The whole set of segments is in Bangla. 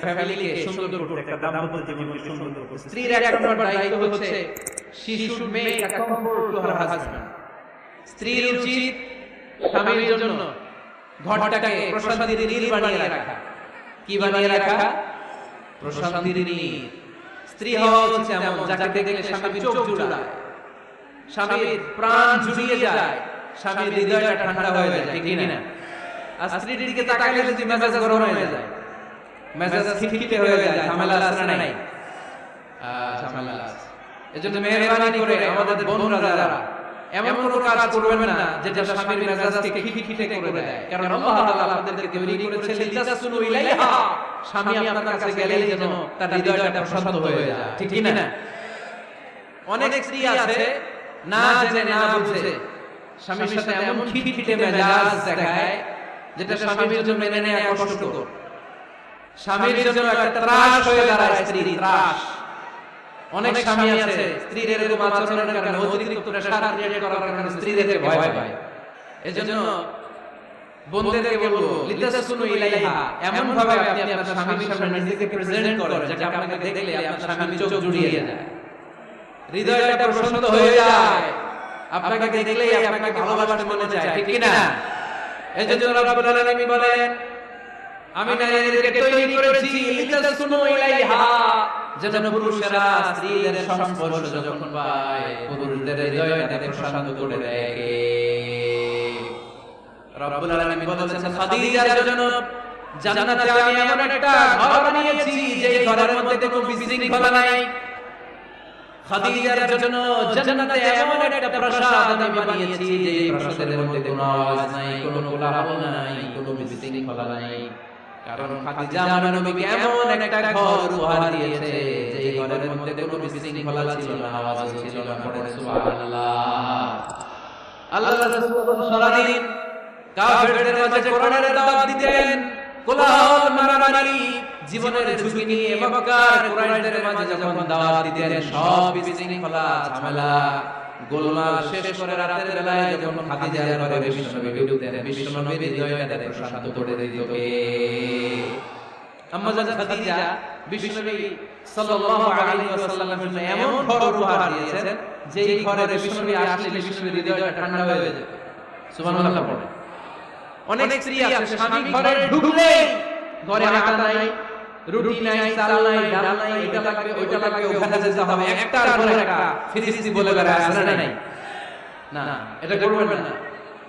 ফ্যামিলিকে সুন্দর করতে, একটা দাম্পত্য জীবনকে সুন্দর করতে স্ত্রীর এক নম্বর দায়িত্ব হচ্ছে she should make a comfort to her husband. স্ত্রীর উচিত স্বামীর জন্য ঘরটাকে প্রশান্তির নীড় বানিয়ে রাখা। কি বানিয়ে রাখা? প্রশান্তির নীড়। স্ত্রী হওয়া হচ্ছে এমন যাকে দেখলে স্বামীর চোখ জুড়ায়, স্বামীর প্রাণ জুড়িয়ে যায়, স্বামীর হৃদয়টা ঠান্ডা হয়ে যায়, ঠিক না? আর স্ত্রীর দিকে তাকালে যদি মেজাজ গরম হয়ে যায়, মেজাজ খিটখিটে হয়ে যায়, ঝামেলা আছে না নাই? ঝামেলা আছে। এজন্য মেহেরবানি করে আমাদের বোনরা যারা এমন কোনো কাজ করবেন না যেটা স্বামীর মেজাজকে খিটখিটে করে দেয়, কারণ আল্লাহ তাআলা আপনাদেরকে তৈরি করেছে লিতাসুনু ইলাইহা, স্বামী আপনার কাছে গেলেই যেন তার হৃদয়টা প্রশান্ত হয়ে যায়, ঠিক না? অনেক স্ত্রী আছে না জেনে না বুঝে স্বামীর সাথে এমন খিটখিটে মেজাজ দেখায় যেটা স্বামীর জন্য মেনে নেওয়া কষ্টকর, স্বামীর জন্য একটা ত্রাস হয়ে দাঁড়ায়, স্ত্রী ত্রাস। অনেক স্বামী আছে স্ত্রীর এরকম আচরণের কারণে অতিরিক্ত প্রেসার ক্রিয়েট করার কারণে স্ত্রীদেরকে ভয় পায়। এজন্য বন্ধুদেরকে বলবো লিতাসুনু ইলাইহা, এমন ভাবে আপনি আপনার স্বামীর সামনে নিজেকে প্রেজেন্ট করেন যেটা আপনাকে দেখলে আপনার স্বামীর চোখ জুড়িয়ে যায়, হৃদয়টা প্রশান্ত হয়ে যায়, আপনাকে দেখলেই আপনাকে ভালোবাসতে মনে চায়, ঠিক কি না? এজন্য রাব্বুল আলামিন বলেন আমি নারীদেরকে তৈরি করেছি লিতাসুনু ইলাইহা, যেন পুরুষেরা স্ত্রীদের সংস্পর্শ যখন পায় পুরুষদের হৃদয়টাকে প্রশান্ত করে দেয়। রব্বুল আলামিন বলেছেন খাদিজার জন্য জান্নাতে আমি এমন একটা ঘর বানিয়েছি যে ঘরের মধ্যে কোনো বিশৃঙ্খলা নাই। খাদিজার জন্য জান্নাতে এমন একটা প্রাসাদ আমি বানিয়েছি যে প্রাসাদের মধ্যে কোনো আওয়াজ নাই, কোনো কোলাহল নাই, কোনো বিশৃঙ্খলা নাই। কারণ খাদিজা আমার নবীকে এমন একটা ঘর উপহার দিয়েছে যে ঘরের মধ্যে কোনো বিশৃঙ্খলা ছিল না, আওয়াজ ছিল না। পড়েন সুবহানাল্লাহ। আল্লাহ রাসূল সারাদিন কাফেরদের মাঝে কোরআনের দাওয়াত দিতেন, কোলাহল মারামারি জীবনের ঝুঁকি নিয়ে মক্কার কুরাইশদের মাঝে যখন দাওয়াত দিতেন, সব বিশৃঙ্খলা ঝামেলা গোলমাল শেষ করে রাতের বেলায় যখন খাদিজার ঘরে বিশ্বনবী ঢুকতেন, বিশ্বনবীর হৃদয়টাকে প্রশান্ত করে দিত কে? আম্মা জান খাদিজা বিশ্বনবী সাল্লাল্লাহু আলাইহি ওয়াসাল্লামের জন্য এমন ঘর উপহার দিয়েছেন যে এই ঘরে বিশ্বনবী আসলে বিশ্বনবীর হৃদয়টা ঠান্ডা হয়ে যেত। সুবহানাল্লাহ পড়ে। অনেক স্ত্রী আছে স্বামী ঘরে ঢুকলেই ঘরে আটা নাই, রুটি নাই, চাল নাই, ডাল নাই, এটা লাগবে ওইটা লাগবে, ওখানে যেতে হবে, একটার পর একটা ফিরিস্তি বলে বেড়ায়, আছে না নাই? না, এটা করবেন না।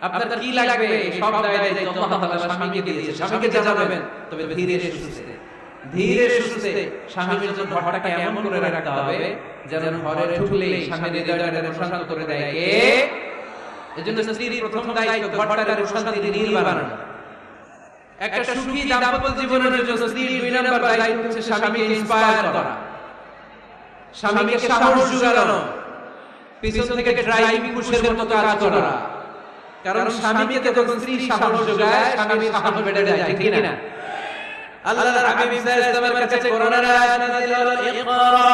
আপনার কি লাগবে সব দায়িত্ব আল্লাহ তাআলা স্বামীকে দিয়েছে, স্বামীকে জানাবেন, তবে ধীরে সুস্থে স্বামীর জন্য ঘরটাকে এমন করে রাখতে হবে যেন ঘরে ঢুকলেই স্বামীর হৃদয়টাকে প্রশান্ত করে দেয় কে? এজন্য স্ত্রীর প্রথম দায়িত্ব ঘরটাকে প্রশান্তির নীড় বানানো। একটা সুখী দাম্পত্য জীবনের জন্য স্ত্রীর দুই নাম্বার দায়িত্ব হচ্ছে স্বামীকে ইন্সপায়ার করা, স্বামীকে সাহস জোগানো, পিছন থেকে ড্রাইভিং পুশের মতো কাজ করা। কারণ স্বামীকে যখন স্ত্রী সাহস যোগায়, স্বামীর সাহস বেড়ে যায়, ঠিক না? আল্লাহর হাবিব সাল্লাল্লাহু আলাইহি ওয়াসাল্লামের কাছে কোরআনের আয়াত নাযিল হলো, ইকরা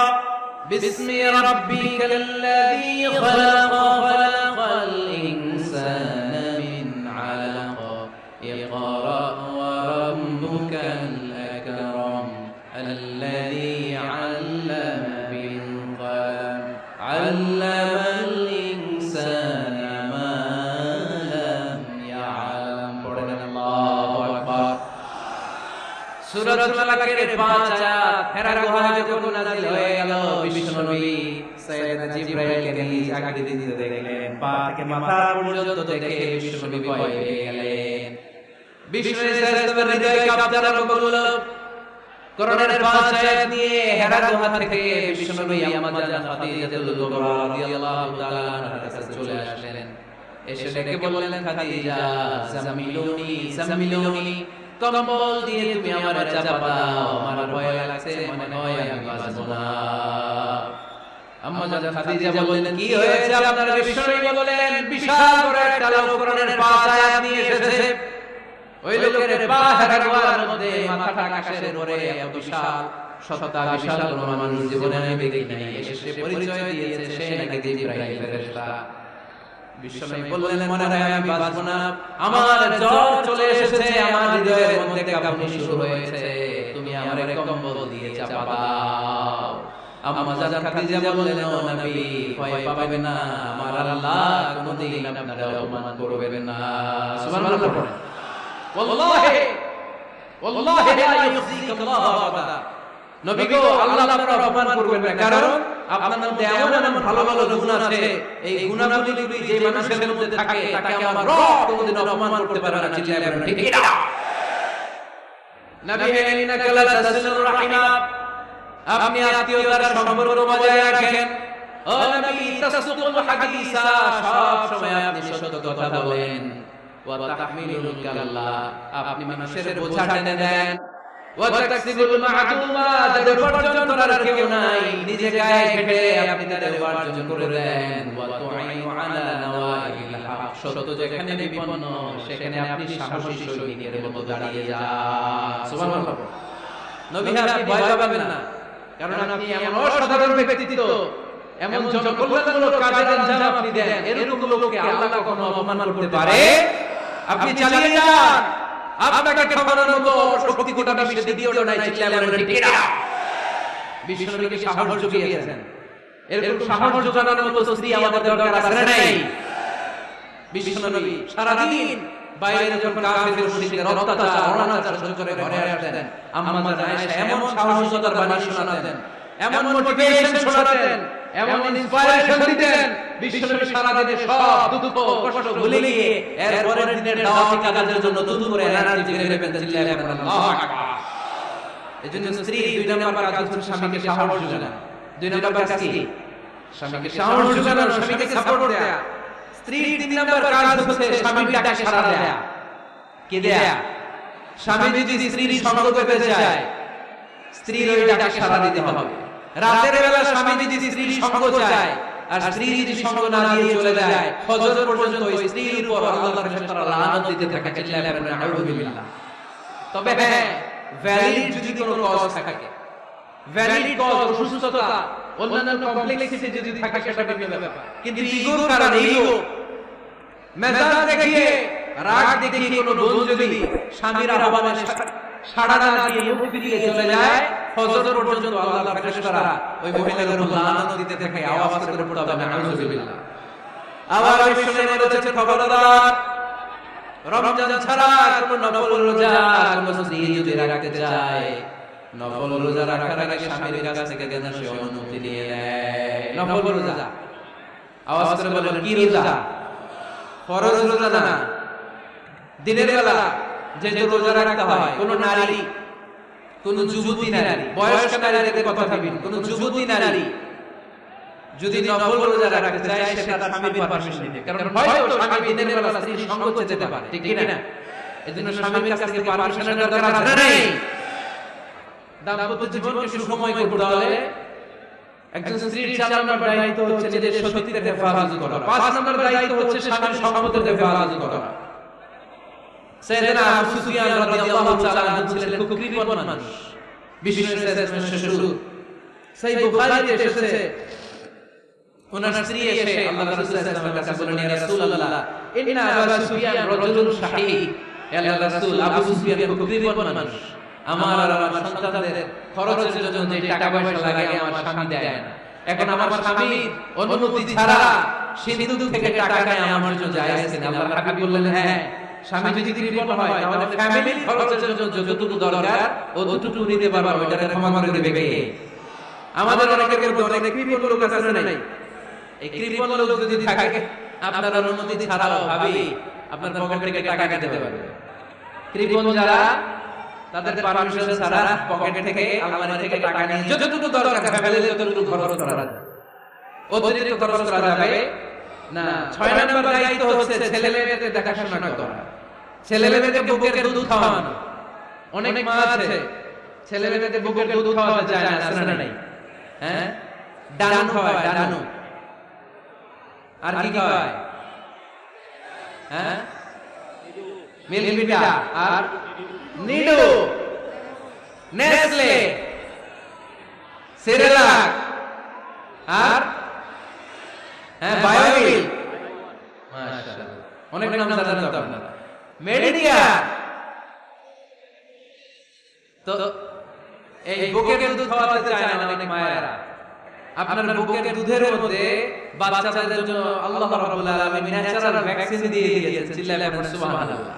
বিসমি রাব্বিকাল্লাযী খালাকাল ইনসানা মিন আলাক ইকরা ওয়া রাব্বুকাল আকরাম আল্লাযী আল্লামা বিল কলম আল্লামাল ইনসানা মা লাম ইয়ালাম। পড়েন আল্লাহু আকবার। সূরাতুল আলাকের 5 আয়াত হেরা গুহায় যখন নাযিল হয়ে গেল, বিশ্বনবী সাইয়েদনা জিবরাইলকে নিজ আকৃতি দিতে দেখলেন, পা থেকে মাথা পর্যন্ত দেখে বিশ্বনবী ভয় পেয়ে গেলেন। বিশ্বনবী সাল্লাল্লাহু আলাইহি হৃদয় কাঁপতে আরম্ভ করলো। কোরআনের 5 আয়াত নিয়ে হেরা গুহা থেকে বিশ্বনবী আম্মা জান খাদিজাতুল কুবরা রাদিয়াল্লাহু তাআলা আনহার কাছে চলে আসলেন। এসে ডেকে বললেন, খাদিজা জামিলুনি, কম্বল দিয়ে তুমি আমারে চাপা দাও, আমার ভয় লাগছে, মনে হয় আমি বাঁচবো না। আম্মা জান খাদিজা বললেন, কি হয়েছে আপনার? বিশ্বনবী বললেন, বিশাল বড় একটা লোক কোরআনের 5 আয়াত নিয়ে এসেছে। ওই লোকের পা হেরা গুহার মধ্যে, মাথাটা আকাশের উপরে, এত বিশাল সত্তা, বিশাল কোনো মানুষ জীবনে আমি দেখি নাই। এসে পরিচয় দিয়েছে সে নাকি জিবরাইল ফেরেশতা। বিশ্বনবী বললেন, মনে হয় আমি বাঁচবো না, আমার জ্বর চলে এসেছে, আমার হৃদয়ের মধ্যে কাঁপুনি শুরু হয়েছে, তুমি আমারে কম্বল দিয়ে চাপা দাও। আম্মা জান খাদিজা বললেন, ও নবী ভয় পাবেন না, আমার আল্লাহ কোনদিন আপনাকে অপমান করবেন না। সুবহানাল্লাহ পড়েন। ওয়াল্লাহি লা ইউযিকাল্লাহু আবাদা। নবী গো, আল্লাহ আপনাকে অপমান করবেন না, কারণ আপনার মধ্যে এমন এমন ভালো ভালো গুণ আছে, এই গুণাবলীগুলি যে মানুষের মধ্যে থাকে তাকে আমার রব কোনদিন অপমান করতে পারে না। চিল্লায়ে বলেন ঠিক না? নবী ইন্নাকা লা তাসিলুর রাহিমা, আপনি আত্মীয়তার সম্পর্ক বজায় রাখেন। ও নবী তাসদুকুল হাদিসা, সব সময় আপনি সত্য কথা বলেন। ওয়া তাহমিলুল কাল্লা, আপনি মানুষের বোঝা টেনে দেন। ওয়া তাকসিবুল মা'দুমা, যাদের উপার্জন করার কেউ নাই, নিজে গায়ে খেটে আপনি তাদের উপার্জন করে দেন। ওয়া তু'ইনু আলা নাওয়াইল হক, সত্য যেখানে বিপন্ন সেখানে আপনি সাহসী সৈনিকের মতো দাঁড়িয়ে যান। সুবহানাল্লাহ। নবী আপনি ভয় পাবেন না, কারণ আপনি এমন অসাধারণ ব্যক্তিত্ব, এমন জনকল্যাণমূলক কাজের আঞ্জাম আপনি দেন, এরকম লোককে আল্লাহ কখনো অপমান করতে পারে? আপনি চালিয়ে যান, আপনাকে থামানোর মতো শক্তি গোটা বিশ্বে দ্বিতীয়টা নাই। চিল্লায়ে বলেন ঠিক না? বিশ্বনবীকে সাহস জুগিয়েছেন, এরকম সাহস জোগানোর মতো স্ত্রী আমাদের দরকার আছে না নাই? বিশ্বনবী সারা দিন বাইরে যখন কাফের মুশরিকদের অত্যাচার অনাচার সহ্য করে ঘরে আসতেন, আম্মা জান আয়েশা এমন সাহসিকতার বাণী শোনাতেন, এমন মোটিভেশন শোনাতেন, এমন ইন্সপিরেশন দিতেন, বিশ্বনবী সারা দিনে সব দুঃখ কষ্ট ভুলে গিয়ে এর পরের দিনের দাওয়াতি কাজের জন্য নতুন করে এনার্জি ফিরে পেতেন। চিল্লায়ে বলেন আল্লাহু আকবার। এজন্য স্ত্রী দুই নাম্বার কাজ হচ্ছে স্বামীকে সাহস জোগানো। দুই নাম্বার কাজ কি? স্বামীকে সাহস জোগানো, স্বামীকে সাপোর্ট দেয়া। স্ত্রীর তিন নাম্বার কাজ হচ্ছে স্বামীর ডাকে সাড়া দেয়া। কে দেয়া? স্বামী যদি স্ত্রীর সঙ্গ পেতে চায়, স্ত্রীর ওই ডাকে সাড়া দিতে হবে। রাতের বেলা স্বামী যদি স্ত্রীর সঙ্গ চায়, আর স্ত্রী যদি সঙ্গ না দিয়ে চলে যায়, ফজর পর্যন্ত ওই স্ত্রীর উপর আল্লাহর ফেরেশতারা লানত দিতে থাকে। চিল্লায়ে বলেন আউযু বিল্লাহ। তবে হ্যাঁ, ভ্যালিড যদি কোনো কজ থাকে, ভ্যালিড কজ, অসুস্থতা, অন্যান্য কমপ্লেক্সিটি যদি থাকে সেটা ভিন্ন ব্যাপার। কিন্তু ইগোর কারণে, ইগো, মেজাজ দেখিয়ে, রাগ দেখিয়ে কোনো বোন যদি স্বামীর আহ্বানে সাড়া না দিয়ে মুখ ফিরিয়ে চলে যায়, ফজর পর্যন্ত আল্লাহর ফেরেশতারা ওই মহিলার উপর লানত দিতে থাকে। আওয়াজ করে পড়তে হবে আউযু বিল্লাহ। আবার ওই শুনে বলেছে খবরদার, রমজান ছাড়া কোনো নফল রোজা কোনো স্ত্রী যদি রাখতে চায়, নফল রোজা রাখার আগে স্বামীর কাছ থেকে যেন সে অনুমতি নিয়ে নেয়। নফল রোজা, আওয়াজ করে বলেন কি রোজা? ফরজ রোজা না, দিনের বেলা যে রোজা রাখতে হয়। কোন নারী, কোন যুবতী নারী, বয়স্ক নারীদের কথা ভাবেন, কোন যুবতী নারী যদি নফল রোজা রাখতে চায়, সেটা তার স্বামীর পারমিশন নিতে, কারণ হয়তো স্বামী দিনের বেলা স্ত্রীর সঙ্গ চেতে পারে, ঠিক কি না? এজন্য স্বামীর কাছ থেকে পারমিশনের দরকার আছে না নাই? দাম্পত্য জীবনকে সুখময় করতে হলে একজন স্ত্রীর 4 নম্বর দায়িত্ব হচ্ছে নিজের সতীত্বের হেফাজত করা, 5 নম্বর দায়িত্ব হচ্ছে স্বামীর সম্পদের হেফাজত করা। সাইয়েদনা আবু সুফিয়ান রাদিয়াল্লাহু তাআলা আনহু ছিলেন খুব কৃপণ মানুষ। বিশ্বনবী সাল্লাল্লাহু আলাইহি ওয়াসাল্লাম সহিহ বুখারীতে এসেছে, ওনার স্ত্রী এসে আল্লাহ রাসূল সাল্লাল্লাহু আলাইহি ওয়াসাল্লামের কাছে বললেন, ইয়া রাসূলুল্লাহ, ইন্না আবু সুফিয়ান রাজুলুন শাহী। হে আল্লাহর রাসূল, আবু সুফিয়ান খুব কৃপণ মানুষ, আমার আর আমার সন্তানদের খরচের জন্য যে টাকা পয়সা লাগে আমার স্বামী দেয় না। এখন আমার স্বামীর অনুমতি ছাড়া সিন্ধু থেকে টাকা নেয় আমার জন্য জায়েজ কিনা? আল্লাহর হাবিব বললেন, হ্যাঁ, স্বামী যদি কৃপণ হয় তাহলে ফ্যামিলির খরচের জন্য যতটুকু দরকার অতটুকু নিতে পারবা, ওইটারে ক্ষমা করে দেবে কে? আমাদের অনেকের মধ্যে অনেক কৃপণ লোক আছে না নাই? এই কৃপণ লোক যদি থাকে, আপনার অনুমতি ছাড়াও ভাবি আপনার পকেট থেকে টাকা দিতে পারবে। কৃপণ যারা, তাদের পারমিশন ছাড়া পকেট থেকে, আলমারি থেকে টাকা নিয়ে যতটুকু দরকার ফ্যামিলির যতটুকু খরচ করা যাবে, অতিরিক্ত খরচ করা যাবে না। 6 নম্বর দায়িত্ব হচ্ছে ছেলে মেয়েদের দেখাশোনা করা, ছেলে মেয়েদের বুকের দুধ খাওয়ানো। অনেক মা আছে ছেলে মেয়েদের বুকের দুধ খাওয়াতে চায় না, আছে না নাই? হ্যাঁ, ডানু খাওয়ায়, ডানু। আর কি খাওয়ায়? হ্যাঁ, মিল্কভিটা আর নিডু, নেসলে, সেরেলাক আর হ্যাঁ বায়োমিল। মাশাআল্লাহ, অনেক নাম জানেন তো আপনারা। মেডিকেয়ার। তো এই বুকের দুধ খাওয়াতে চায় না অনেক মায়েরা। আপনার বুকের দুধের মধ্যে বাচ্চাদের জন্য আল্লাহ রাব্বুল আলামিন ন্যাচারাল ভ্যাকসিন দিয়ে দিয়েছেন। চিল্লায়ে বলেন সুবহানাল্লাহ।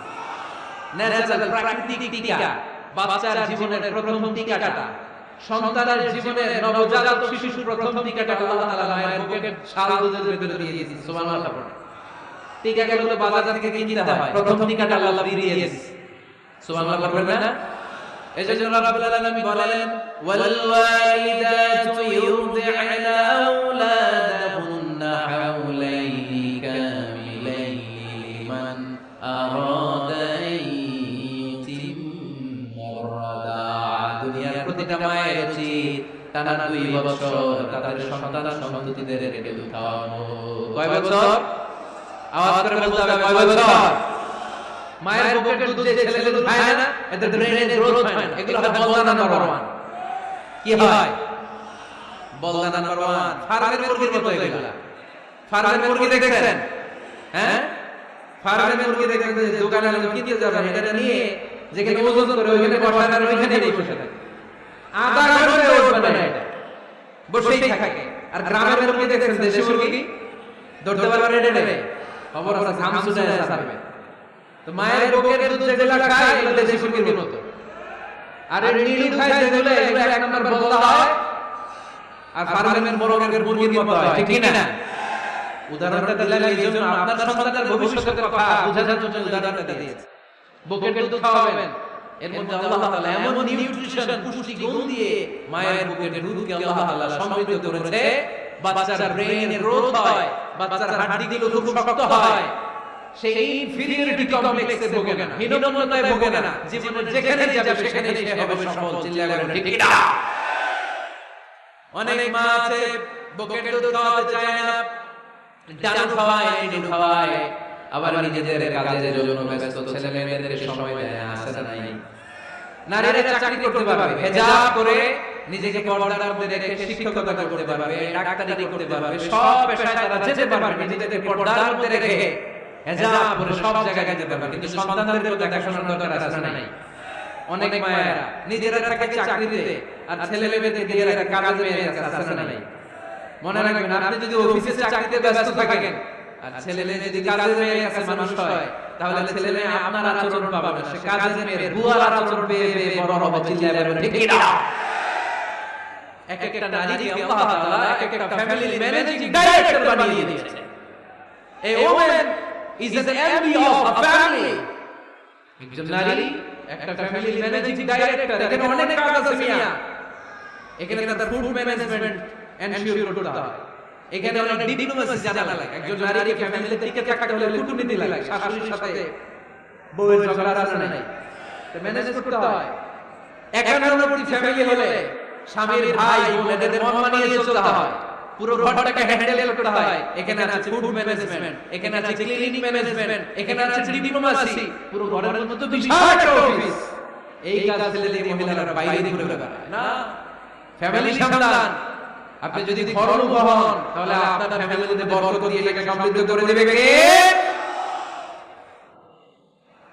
ন্যাচারাল প্রাকৃতিক টিকা, বাচ্চার জীবনের প্রথম টিকাটা, সন্তানের জীবনের নবজাতক শিশুর প্রথম টিকাটা আল্লাহ তাআলা মায়ের বুকের শাল দুধের ভিতরে দিয়ে দিয়েছেন। সুবহানাল্লাহ। টিকাগুলো বাজার থেকে কিনতে হয়, প্রথম টিকাটা আল্লাহ দিয়ে দিয়েছেন। সুবহানাল্লাহ বলবেন না? এজন্য রাব্বুল আলামিন বলেন ওয়াল ওয়ালিদাতু ইউদি'না আওলাদাহুন্না হাওলাইনি কামিলাইনি লিমান আরাদা আইয়ুতিম্মা রাদাআ। দুনিয়ার প্রতিটা মায়ের উচিত টানা 2 বছর তাদের সন্তান সন্ততিদেরকে দুধ খাওয়ানো। কয় বছর? আওয়াজ করে বলতে হবে, কয় বছর? মায়ের বুকের দুধ যে ছেলে দুধ খায় না, এদের ব্রেনের গ্রোথ হয় না। এগুলো হয় বলদান নাম্বার 1। কি হয়? বলদান নাম্বার 1। ফার্মের মুরগির মতো এগুলা। ফার্মের মুরগি দেখেছেন? হ্যাঁ, ফার্মের মুরগি দেখেন যে দোকানে কিনতে যাবেন, এটা নিয়ে যেখানে ওজন করে ওইখানে বসায় আর ওইখানেই বসে থাকে। আধা ঘন্টা ওজন বানায় এটা, বসেই থাকে। আর গ্রামের মুরগি দেখেছেন, দেশি মুরগি ধরতে পারবে এটা নেবে, খবর আছে ঘাম ছুটে আসবে। তো মায়ের বুকের দুধ যেগুলা খায় এগুলো দেশি মুরগির মতো। আর এই নীলু খায় যেগুলো, এগুলো এক নাম্বার বলদা হয় আর ফার্মের মোরগের মুরগির মতো হয়। ঠিক কি না? উদাহরণটা দিলাম এই জন্য আপনার সন্তানের ভবিষ্যতের কথা বোঝার জন্য উদাহরণটা দিয়েছি। বুকের দুধ খাওয়াবেন, এর মধ্যে আল্লাহ তাআলা এমন নিউট্রিশন, পুষ্টি গুণ দিয়ে মায়ের বুকের দুধকে আল্লাহ তাআলা সমৃদ্ধ করেছে, বাচ্চার ব্রেনের গ্রোথ হয়, বাচ্চার হাড়গুলো খুব শক্ত হয়, সেই ইনফিরিয়রিটি কমপ্লেক্সে ভোগে না, হীনমন্যতায় ভোগে না, জীবনে যেখানে যাবে সেখানে সে হবে সফল। চিল্লায়ে বলেন ঠিক কি না? অনেক মা আছে বুকের দুধ খাওয়াতে চায় না, ডানু খাওয়ায়, নীলু খাওয়ায়, আবার নিজেদের কাজের জন্য ব্যস্ত, ছেলে মেয়েদেরকে সময় দেয় না, আসে না নাই। নারীরা চাকরি করতে পারবে, হিজাব করে নিজেকে পর্দার মধ্যে রেখে শিক্ষকতা করতে পারবে, ডাক্তারি করতে পারবে, সব পেশায় তারা যেতে পারবে, নিজেদের পর্দার মধ্যে রেখে হিজাব পরে সব জায়গায় যেতে পারবে। কিন্তু সন্তানদের দেখাশোনার দরকার আছে না নাই? অনেক মায়েরা নিজেরা থাকে চাকরিতে আর ছেলে মেয়েদের দিয়ে রাখে কাজে মেয়ে আছে না নাই? মনে রাখবেন, আপনি যদি অফিসে চাকরিতে ব্যস্ত থাকেন আর ছেলে মেয়ে যদি কাজে মেয়ে আছে মানুষ হয়, তাহলে ছেলে মেয়ে আপনার আচরণ পাবে না, সে কাজে মেয়ের বুয়ার আচরণ পেয়ে বড় হবে। চিল্লায়ে বলেন ঠিক কি না? এক একটা নারীকে আল্লাহ তাআলা এক একটা ফ্যামিলি ম্যানেজিং ডাইরেক্টর বানিয়ে দিয়েছে। এই woman is the envy of a family. একজন নারী একটা ফ্যামিলি ম্যানেজিং ডাইরেক্টর, এখানে অনেক কাজ আছে মিয়া। এখানে তার ফুড ম্যানেজমেন্ট এনশিওর করতে হয়, এখানে অনেক ডিপ্লোমেসি জানা লাগে। একজন নারীকে ফ্যামিলিতে টিকে থাকতে হলে কূটনীতি লাগে, শাশুড়ির সাথে বউয়ের ঝগড়া আছে না নাই, তো ম্যানেজ করতে হয়। একান্নবর্তী ফ্যামিলি হলে স্বামীর ভাই বোন এদের মন মানিয়ে চলতে হয়, পুরো ঘরটাকে হ্যান্ডেল করতে হয়। এখানে আছে ফুড ম্যানেজমেন্ট, এখানে আছে ক্লিনিং ম্যানেজমেন্ট, এখানে আছে ডিপ্লোমেসি, পুরো ঘরের মধ্যে তো বিশাল একটা অফিস। এই কাজ ছেলে দিয়ে মহিলারা বাইরে ঘুরে বেড়ায় না, ফ্যামিলি সামলান। আপনি যদি ঘরমুখ হন তাহলে আপনার ফ্যামিলিতে বরকত দিয়ে এটাকে সমৃদ্ধ করে দেবে কে?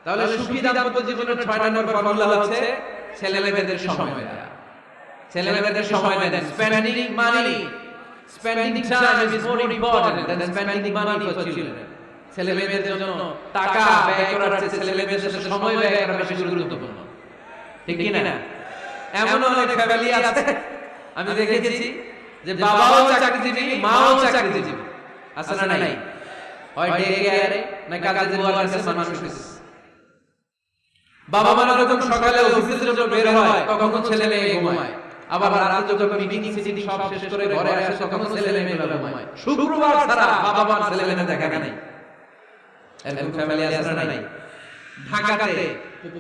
তাহলে সুখী দাম্পত্য জীবনের 6 নম্বর ফর্মুলা হচ্ছে ছেলে মেয়েদের সময় দেয়া। ছেলে মেয়েদের সময় দেন। Spending money, spending time is more important than spending money for children. ছেলে মেয়েদের জন্য টাকা ব্যয় করার চেয়ে ছেলে মেয়েদের সাথে সময় ব্যয় করা বেশি গুরুত্বপূর্ণ। ঠিক কি না? এমন অনেক ফ্যামিলি আছে আমি দেখেছি যে বাবাও চাকরিজীবী, মাও চাকরিজীবী, আছে না নাই? হয় ডে কেয়ারে না কাজে বুয়ার কাছে মানুষ হইছে। বাবা মারা যখন সকালে অফিসের জন্য বের হয় তখন ছেলে মেয়ে ঘুমায়, আবার রাতে যখন মিটিং সিটিং সব শেষ করে ঘরে আসে তখন ছেলে মেয়ে ঘুমায়। শুক্রবার ছাড়া বাবা মা ছেলে মেয়ে দেখা নাই। এরকম ফ্যামিলি আছে না নাই? ঢাকাতে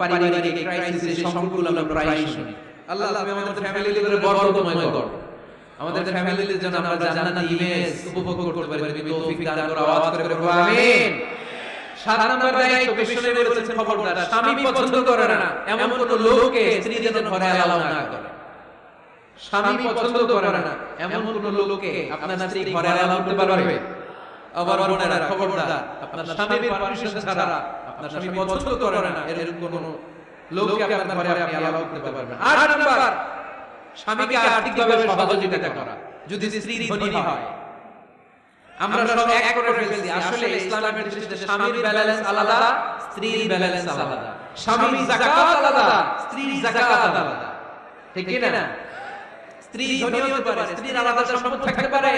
পারিবারিক ক্রাইসিসের সংকুল আমরা প্রায়ই শুনি। আল্লাহ তুমি আমাদের ফ্যামিলির উপরে বরকতময় করো, আমাদের ফ্যামিলির জন্য আমরা জান্নাতের ইমেজ উপভোগ করতে পারি, তুমি তৌফিক দান করো। আওয়াজ করে বলো আমিন। 7 নম্বর দায়িত্ব বিশ্বনবী বলেছেন, খবরদার স্বামী পছন্দ করে না এমন কোন লোককে স্ত্রী যেন ঘরে অ্যালাউ না করে। স্বামী পছন্দ করে না এমন কোন লোককে আপনার স্ত্রী ঘরে অ্যালাউ করতে পারবে? আবার বোনেরা খবরদার, আপনার স্বামীর পারমিশন ছাড়া, আপনার স্বামী পছন্দ করে না এরকম কোন লোককে আপনার ঘরে আপনি অ্যালাউ করতে পারবেন না। 8 নাম্বার স্বামীকে আর্থিকভাবে সহযোগিতা করা। যদি স্ত্রী ধনী হয়, আমরা সব এক করে ফেলছি। আসলে ইসলামের দৃষ্টিতে স্বামীর ব্যালেন্স আলাদা, স্ত্রীর ব্যালেন্স আলাদা। স্বামীর যাকাত আলাদা, স্ত্রীর যাকাত আলাদা। ঠিক কি না? স্ত্রী ধনী হতে পারে, স্ত্রীর আলাদা সম্পদ থাকতে পারে।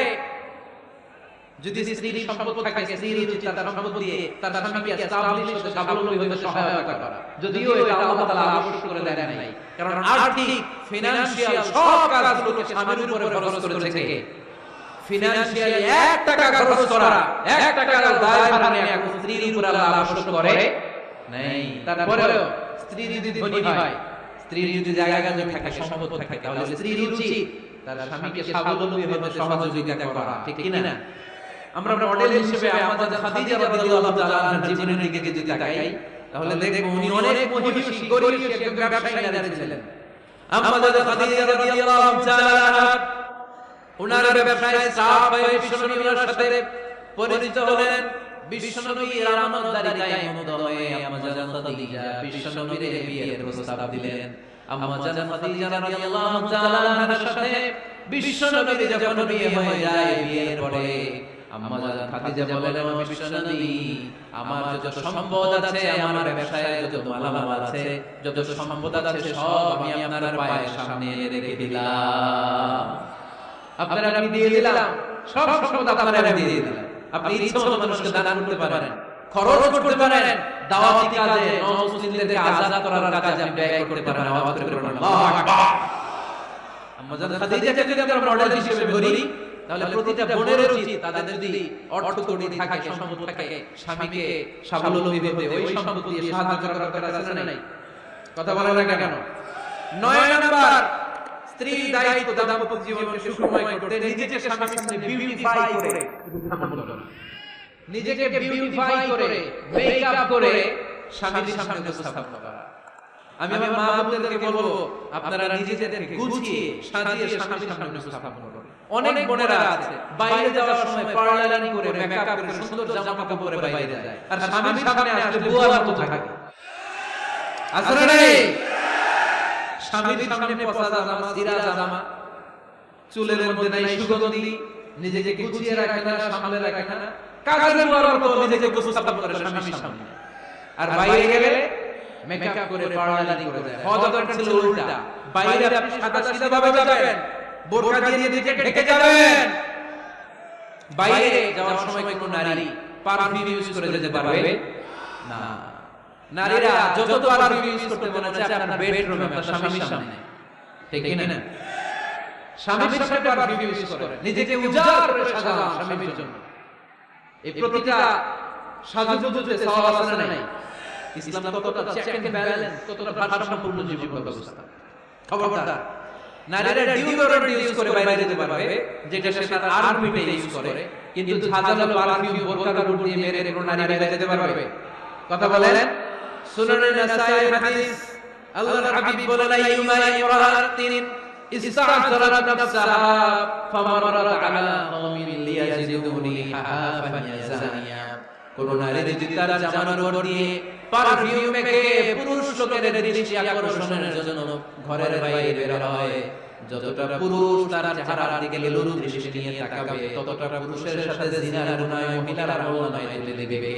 যদি স্ত্রীর সম্পদ থাকে, স্ত্রীর উচিত তার সম্পদ দিয়ে তার স্বামীকে এস্টাবলিশ হতে, স্বাবলম্বী হতে সহায়তা করা। যদিও এটা আল্লাহ তাআলা আবশ্যক করে দেন নাই, কারণ আর্থিক ফিনান্সিয়াল সব কাজগুলোকে স্বামীর উপরে খরচ করেছে কে? ফিনান্সিয়ালি 1 টাকা খরচ করা, 1 টাকার দায় ভার নিয়ে এখন স্ত্রীর উপর আল্লাহ আবশ্যক করে নাই। তারপরেও স্ত্রী যদি ধনী হয়, স্ত্রীর যদি জায়গা জমি থাকে, সম্পদ থাকে, তাহলে স্ত্রীর উচিত তার স্বামীকে স্বাবলম্বী হতে সহযোগিতা করা। ঠিক কি না? আমরা মডেল হিসেবে আমাদের খাদিজা রাদিয়াল্লাহু তাআলা আনহার জীবনের দিকে যদি তাকাই, তাহলে দেখব উনি অনেক মহিষী, গরীব একজন ব্যবসায়ী নারী ছিলেন। আমাদের খাদিজা রাদিয়াল্লাহু তাআলা আনহা ওনার ব্যবসায় সাফ হয়ে বিশ্বনবীর সাথে পরিচিত হলেন। বিশ্বনবীর আমানতদারিতায় মুগ্ধ হয়ে আম্মাজান খাদিজা বিশ্বনবীর বিয়ের প্রস্তাব দিলেন। আম্মাজান খাদিজা রাদিয়াল্লাহু তাআলা আনহার সাথে বিশ্বনবীর যখন বিয়ে হয়ে যায়, বিয়ের পরে আম্মাজান খাদিজা বলেন, ও বিশ্বনবী, আমার যত সম্পদ আছে, আমার ব্যবসায় যত মালামাল আছে, যত সম্পদ আছে, সব আমি আপনার পায়ের সামনে রেখে দিলাম। আপনারা আমি দিয়ে দিলাম, সব সম্পদ আপনারা আমি দিয়ে দিলাম। আপনি ইচ্ছা মতো মানুষকে দান করতে পারেন, খরচ করতে পারেন, দাওয়াতি কাজে, নও-মুসলিমদেরকে আযাদ করার কাজে আপনি ব্যয় করতে পারেন। আওয়াজ করে বলুন আল্লাহু আকবার। আম্মাজান খাদিজাকে যদি আমরা মডেল হিসেবে ধরি, তাহলে প্রতিটা বোনের উচিত তাদের যদি অর্থ কড়ি থাকে, সম্পদ থাকে, স্বামীকে স্বাবলম্বী হতে ওই সম্পদ দিয়ে সাহায্য করার দরকার আছে না নাই? কথা বলেন না কেন? 9 নাম্বার, স্ত্রীর দায়িত্ব দাম্পত্য জীবনকে সুখময় করতে নিজেকে স্বামীর সামনে বিউটিফাই করে, নিজেকে বিউটিফাই করে, মেকআপ করে স্বামীর সামনে উপস্থাপন করা। আমি আমার মা বোনদেরকে বলবো, আপনারা নিজেদেরকে গুছিয়ে সাজিয়ে স্বামীর সামনে উপস্থাপন করুন। অনেক বোনেরা আছে বাইরে যাওয়ার সময় পার্লারিং করে, মেকআপ করে, সুন্দর জামা কাপড় পরে বাইরে যায়, আর স্বামীর সামনে আসলে বুয়ার মতো থাকে। আসলে নাই, স্বামীর সামনে পচা জামা, ছিঁড়া জামা, চুলের মধ্যে নাই সুগন্ধি, নিজেকে গুছিয়ে রাখে না, সামলে রাখে না, কাজের বুয়ার মতো নিজেকে উপস্থাপন করে স্বামীর সামনে। আর বাইরে গেলে মেকআপ করে, পার্লারিং করে যায়। হওয়া দরকার ছিল উল্টা, বাইরে আপনি সাদা সিধা ভাবে যাবেন, বোরকা দিয়ে নিজেকে ঢেকে যাবেন। বাইরে যাওয়ার সময় কোনো নারী পারফিউম ইউজ করে যেতে পারবে না। নারীরা যত পারফিউম ইউজ করতে মনে হচ্ছে আপনার বেডরুমে, আপনার স্বামীর সামনে, ঠিক কি না? স্বামীর সামনে পারফিউম ইউজ করে, নিজেকে উজাড় করে সাজান স্বামীর জন্য। এই প্রতিটা সাজুগুজুতে সওয়াব আছে না নাই? ইসলাম কতটা চেক এন্ড ব্যালেন্স, কতটা ভারসাম্যপূর্ণ জীবন ব্যবস্থা। খবরদার, নারীরা ডিওডোরেন্ট ইউজ করে বাইরে যেতে পারবে, যেটা সে তার আর্মিতে ইউজ করে, কিন্তু ঝাঁঝালো পারফিউম বোরকার উপর দিয়ে মেরে কোনো নারী বাইরে যেতে পারবে? কথা বলেন। সুনানে নাসাই হাদিস, আল্লাহর হাবিব বলেন, আইয়ুমা ইমরাআতিন ইসতা'জারাত নাফসাহা ফামারাত আলা কওমিন লিয়াজিদুনি হাফান ইয়াজানিয়া। কোন নারী যদি তার জামার উপর দিয়ে পারফিউম মেখে পুরুষ লোকের দৃষ্টি আকর্ষণের জন্য ঘরের বাইরে বের হয়, যতটা পুরুষ তার চেহারার দিকে লোলুপ দৃষ্টি নিয়ে তাকাবে, ততটা পুরুষের সাথে জিনার গুনাহ মহিলারা মহিলায় তুলে দেবে।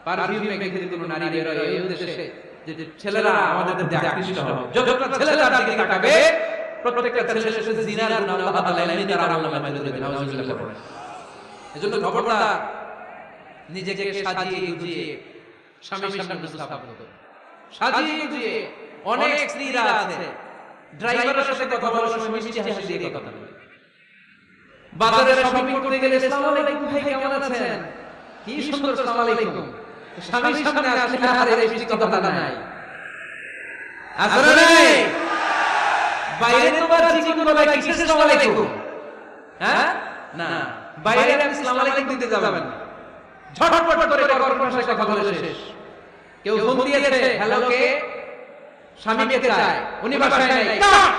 পারফিউম মেখে যদি কোনো নারী বের হয়, এই উদ্দেশ্যে যে ছেলেরা আমাদের দিকে আকৃষ্ট হবে, যতটা ছেলেরা তার দিকে তাকাবে, প্রত্যেকটা ছেলের সাথে জিনার গুনাহ আল্লাহ তাআলা এমনি তার আমলনামায় তুলে দেবেন। নাউযুবিল্লাহ পড়েন। এজন্য খবরদার, নিজেকে সাজিয়ে গুজিয়ে স্বামীর সামনে উপস্থাপন করুন। সাজিয়ে গুজিয়ে অনেক স্ত্রীরা আছে ড্রাইভারের সাথে কথা বলার সময় মিষ্টি হাসি দিয়ে কথা বলে, বাজারে শপিং করতে গেলে আসসালামু আলাইকুম ভাই, কেমন আছেন, কি সুন্দর আসসালামু আলাইকুম। স্বামীর সামনে আসলে আর এই মিষ্টি কথা নাই। আসলে নাই, বাইরে তোমার চিকন গলায় কিসের আসসালামু আলাইকুম? হ্যাঁ না, বাইরে আপনি আসসালামু আলাইকুম দিতে যাবেন না, ঝটপট করে কর্কশ ভাষায় কথা বলে শেষ। কেউ ফোন দিয়েছে, হ্যালো কে, স্বামীকে চায়, উনি বাসায় নাই, কাট।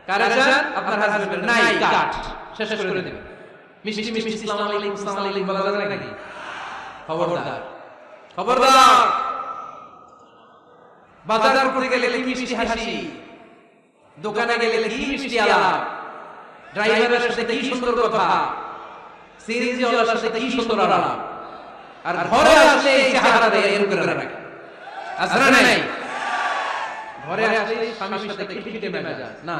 কারা চান? আপনার হাজবেন্ড নাই, কাট, শেষ করে দিবেন। মিষ্টি মিষ্টি আসসালামু আলাইকুম, আসসালামু আলাইকুম বলা যাবে নাকি? খবরদার, খবরদার, বাজার করতে গেলে কি মিষ্টি হাসি, দোকানে গেলে কি মিষ্টি আলাপ, ড্রাইভারের সাথে কি সুন্দর কথা, সিএনজি ওয়ালার সাথে কি সুন্দর আলাপ, আর ঘরে আসলে এই চেহারা দিয়ে এরকম করে রাখে। আসলে নাই, ঘরে আসলে স্বামীর সাথে খিটখিটে মেজাজ, না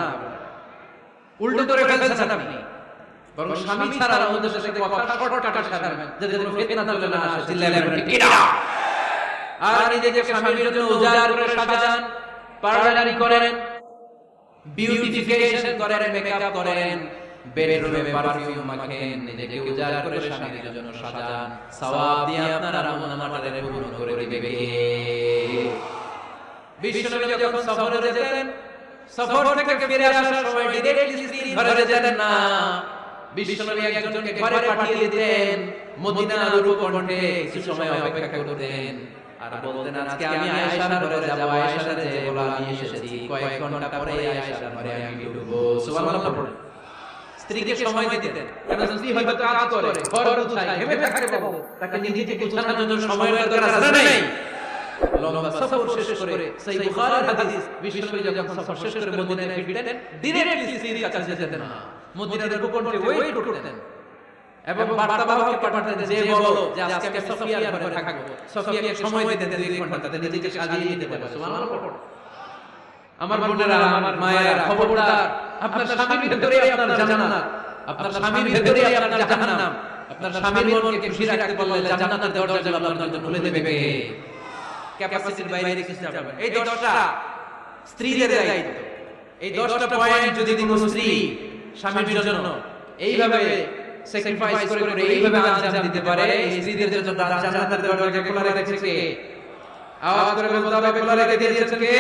উল্টো করে ফেলছেন আপনি। বরং স্বামী ছাড়া আমাদের সাথে কথা শর্টকাট সারবেন, যাতে কোনো ফিতনা চলে না আসে। চিল্লাইবেন ঠিক না। আর নিজেকে স্বামীর জন্য উজাড় করে সাজান, পার্লারি করেন, বিউটিফিকেশন করেন, মেকআপ করেন, বেডরুমে পারফিউম মাখেন, নিজেকে উজাড় করে স্বামীর জন্য সাজান। সওয়াব দিয়ে আপনার আমলনামাটারে পূর্ণ করে দিবে কে? বিশ্বনবী যখন সফরে যেতেন, সফর থেকে ফিরে আসার সময় ডিরেক্টলি স্ত্রীর ঘরে যেতেন না। বিশ্বনবী একজনকে ঘরে পাঠিয়ে দিতেন, মদিনার উপকণ্ঠে কিছু সময় অপেক্ষা করতেন আর বলতেন, আজকে আমি আয়েশার ঘরে যাব, আয়েশার যে বলা নিয়ে এসেছি, কয়েক ঘন্টা পরে আয়েশার ঘরে আমি ঢুকবো। সুবহানাল্লাহ পড়ে স্ত্রীকে সময় দিতেন, কারণ স্ত্রী হয়তো কাজ করে, ঘর গুছায়, ঘেমে থাকে, তাকে নিজেকে গুছানোর জন্য সময় দরকার আছে না নাই? লম্বা সফর শেষ করে, সহিহ বুখারীর হাদিস, বিশ্বনবী যখন সফর শেষ করে মদিনায় ফিরতেন, ডিরেক্টলি স্ত্রীর কাছে যেতেন না, মদিনার উপকণ্ঠে ওয়েট করতেন এবং বার্তাবাহককে পাঠাতেন, যে বলো যে আজকে আমি সফিয়ার ঘরে থাকবো। সফিয়াকে সময় দিতেন 2 ঘন্টা, তাতে নিজেকে সাজিয়ে নিতে পারে। সুবহানাল্লাহ। আমার বোনেরা, আমার মায়েরা, খবরদার, আপনার স্বামীর ভেতরেই আপনার জান্নাত, আপনার স্বামীর ভেতরেই আপনার জাহান্নাম। আপনার স্বামীর মনকে খুশি রাখতে পারলে জান্নাতের দরজা আপনার জন্য খুলে দেবে কে? ক্যাপাসিটির বাইরে কিছু যাবে না। এই 10টা স্ত্রীদের দায়িত্ব। এই 10টা পয়েন্ট যদি কোনো স্ত্রী স্বামীর জন্য এইভাবে স্যাক্রিফাইস করে করে এইভাবে আঞ্জাম দিতে পারে, এই স্ত্রীদের জন্য জান্নাতের দরজা খোলা রেখেছে কে? আওয়াজ করে বলতে হবে, খোলা রেখে দিয়েছেন কে?